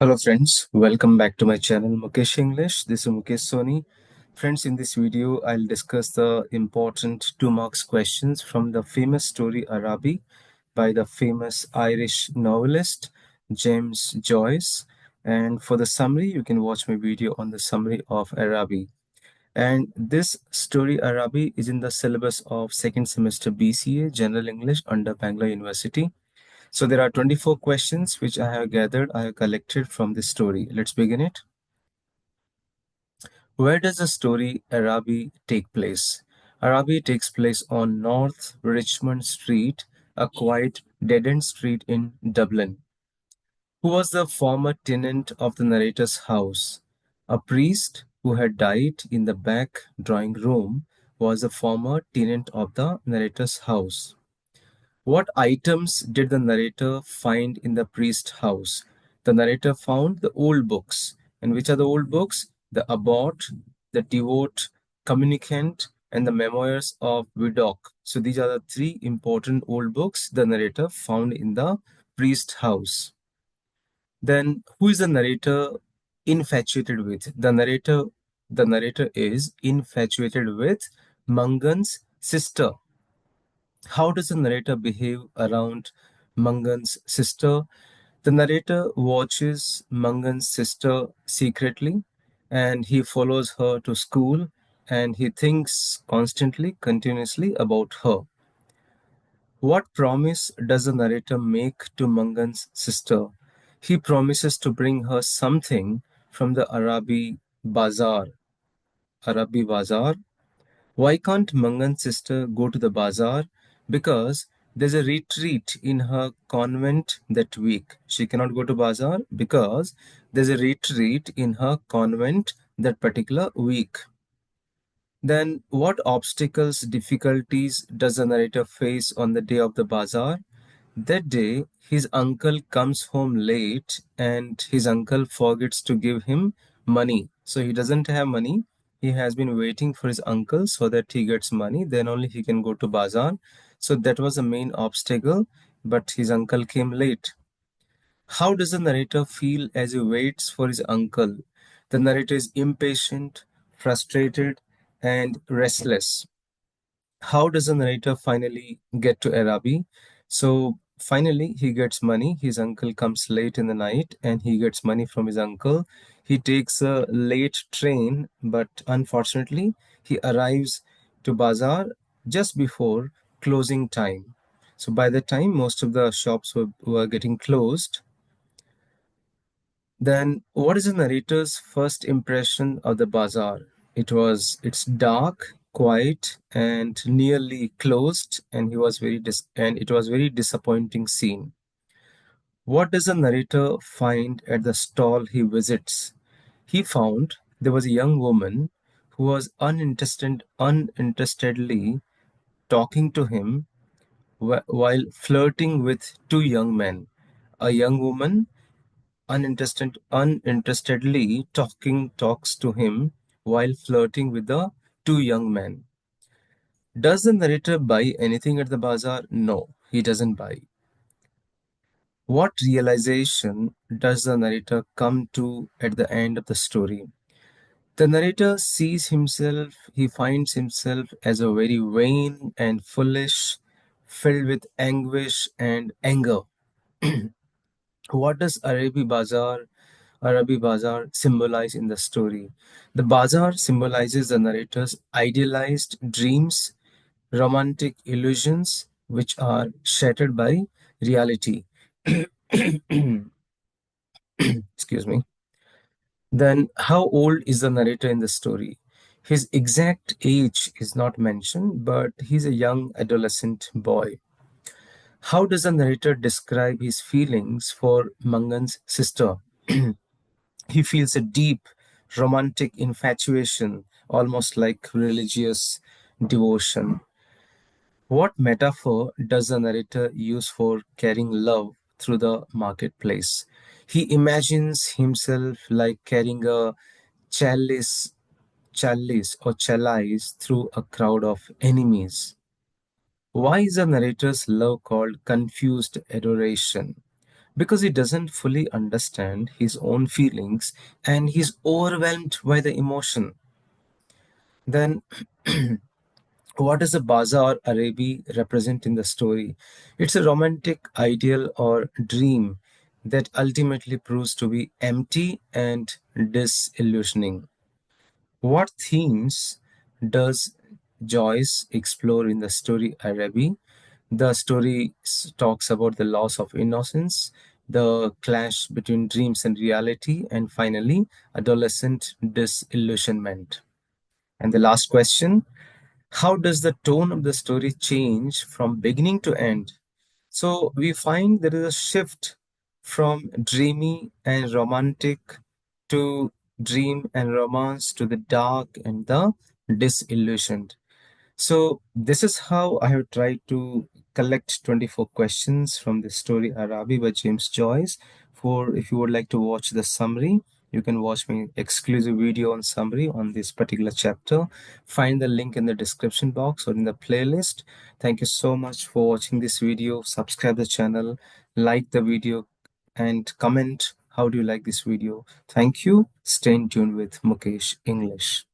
Hello friends, welcome back to my channel Mukesh English. This is Mukesh Soni. Friends, in this video, I'll discuss the important 2 marks questions from the famous story Araby by the famous Irish novelist James Joyce. And for the summary, you can watch my video on the summary of Araby. And this story Araby is in the syllabus of second semester BCA General English under Bangalore University. So there are 24 questions which I have collected from this story. Let's begin it. Where does the story Araby take place? Araby takes place on North Richmond Street, a quiet dead-end street in Dublin. Who was the former tenant of the narrator's house? A priest who had died in the back drawing room was a former tenant of the narrator's house. What items did the narrator find in the priest's house? The narrator found the old books. And which are the old books? The Abbot, the Devote, Communicant, and the Memoirs of Vidocq. So these are the three important old books the narrator found in the priest's house. Then who is the narrator infatuated with? The narrator is infatuated with Mangan's sister. How does the narrator behave around Mangan's sister? The narrator watches Mangan's sister secretly and he follows her to school and he thinks constantly, continuously about her. What promise does the narrator make to Mangan's sister? He promises to bring her something from the Araby Bazaar. Araby Bazaar. Why can't Mangan's sister go to the bazaar? Because there's a retreat in her convent that week. She cannot go to bazaar because there's a retreat in her convent that particular week. Then what obstacles, difficulties does the narrator face on the day of the bazaar? That day, his uncle comes home late and his uncle forgets to give him money. So he doesn't have money. He has been waiting for his uncle so that he gets money. Then only he can go to bazaar. So that was the main obstacle, but his uncle came late. How does the narrator feel as he waits for his uncle? The narrator is impatient, frustrated, and restless. How does the narrator finally get to Araby? So finally, he gets money. His uncle comes late in the night and he gets money from his uncle. He takes a late train, but unfortunately, he arrives to Bazaar just before closing time. So by the time most of the shops were getting closed, then what is the narrator's first impression of the bazaar? It's dark, quiet, and nearly closed, and it was very disappointing scene. What does the narrator find at the stall he visits? He found there was a young woman who was uninterestedly talking to him while flirting with two young men. A young woman uninterestedly talks to him while flirting with the two young men. Does the narrator buy anything at the bazaar? No, he doesn't buy. What realization does the narrator come to at the end of the story? The narrator he finds himself as a very vain and foolish, filled with anguish and anger. What does Arabi Bazaar symbolize in the story? The bazaar symbolizes the narrator's idealized dreams, romantic illusions, which are shattered by reality. Excuse me. Then, how old is the narrator in the story? His exact age is not mentioned, but he's a young adolescent boy. How does the narrator describe his feelings for Mangan's sister? He feels a deep romantic infatuation, almost like religious devotion. What metaphor does the narrator use for carrying love through the marketplace? He imagines himself like carrying a chalice, chalice through a crowd of enemies. Why is the narrator's love called confused adoration? because he doesn't fully understand his own feelings and he's overwhelmed by the emotion. Then, what does the Bazaar Arabi represent in the story? It's a romantic ideal or dream that ultimately proves to be empty and disillusioning. What themes does Joyce explore in the story Araby? The story talks about the loss of innocence, the clash between dreams and reality, and finally, adolescent disillusionment. And the last question, how does the tone of the story change from beginning to end? So we find there is a shift from dreamy and romantic to dream and romance to the dark and the disillusioned. So this is how I have tried to collect 24 questions from the story Arabi by James Joyce. For if you would like to watch the summary, you can watch my exclusive video on summary on this particular chapter. Find the link in the description box or in the playlist. Thank you so much for watching this video. Subscribe the channel, like the video, and comment how do you like this video. Thank you. Stay in tune with Mukesh English.